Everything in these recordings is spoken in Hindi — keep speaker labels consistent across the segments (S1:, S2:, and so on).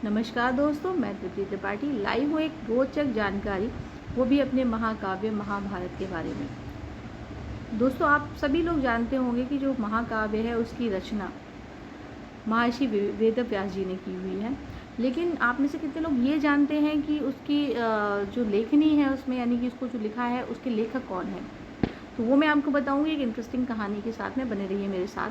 S1: नमस्कार दोस्तों, मैं तृप्ति त्रिपाठी लाइव हूँ एक रोचक जानकारी, वो भी अपने महाकाव्य महाभारत के बारे में। दोस्तों, आप सभी लोग जानते होंगे कि जो महाकाव्य है उसकी रचना महर्षि वेदव्यास जी ने की हुई है। लेकिन आप में से कितने लोग ये जानते हैं कि उसकी जो लेखनी है उसमें, यानी कि उसको जो लिखा है उसके लेखक कौन है? तो वो मैं आपको बताऊंगी एक इंटरेस्टिंग कहानी के साथ में। बने रहिए मेरे साथ।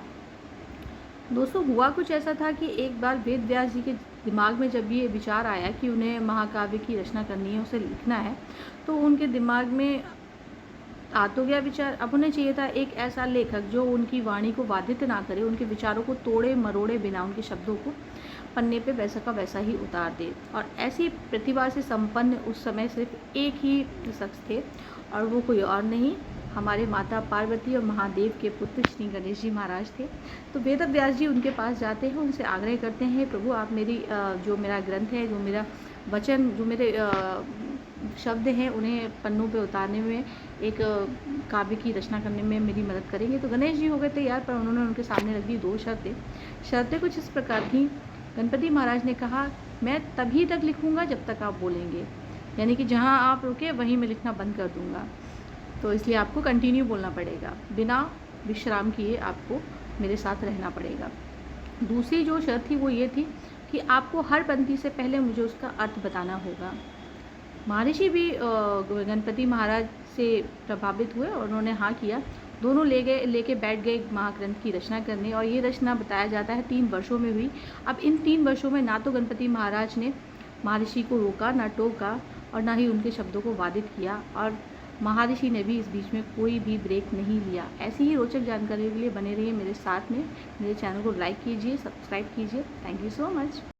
S1: दोस्तों, हुआ कुछ ऐसा था कि एक बार वेद व्यास जी के दिमाग में जब ये विचार आया कि उन्हें महाकाव्य की रचना करनी है, उसे लिखना है, तो उनके दिमाग में आ तो गया विचार। अब उन्हें चाहिए था एक ऐसा लेखक जो उनकी वाणी को बाधित ना करे, उनके विचारों को तोड़े मरोड़े बिना उनके शब्दों को पन्ने पे वैसा का वैसा ही उतार दे। और ऐसी प्रतिभा से संपन्न उस समय सिर्फ एक ही शख्स थे, और वो कोई और नहीं, हमारे माता पार्वती और महादेव के पुत्र श्री गणेश जी महाराज थे। तो वेद व्यास जी उनके पास जाते हैं, उनसे आग्रह करते हैं, प्रभु आप मेरी जो मेरा ग्रंथ है, जो मेरा वचन, जो मेरे शब्द हैं, उन्हें पन्नों पे उतारने में, एक काव्य की रचना करने में मेरी मदद करेंगे। तो गणेश जी हो गए तैयार, पर उन्होंने उनके सामने रख दी दो शर्तें। शर्तें कुछ इस प्रकार थी। गणपति महाराज ने कहा, मैं तभी तक लिखूंगा जब तक आप बोलेंगे, यानी कि जहाँ आप रुके वहीं मैं लिखना बंद कर दूंगा। तो इसलिए आपको कंटिन्यू बोलना पड़ेगा, बिना विश्राम किए आपको मेरे साथ रहना पड़ेगा। दूसरी जो शर्त थी वो ये थी कि आपको हर पंक्ति से पहले मुझे उसका अर्थ बताना होगा। महर्षि भी गणपति महाराज से प्रभावित हुए और उन्होंने हाँ किया। दोनों लेके बैठ गए महाग्रंथ की रचना करने, और ये रचना बताया जाता है 3 वर्षों में हुई। अब इन 3 वर्षों में ना तो गणपति महाराज ने महर्षि को रोका, ना टोका, और ना ही उनके शब्दों को बाधित किया, और महर्षि ने भी इस बीच में कोई भी ब्रेक नहीं लिया। ऐसी ही रोचक जानकारी के लिए बने रहिए मेरे साथ में। मेरे चैनल को लाइक कीजिए, सब्सक्राइब कीजिए। Thank you so much.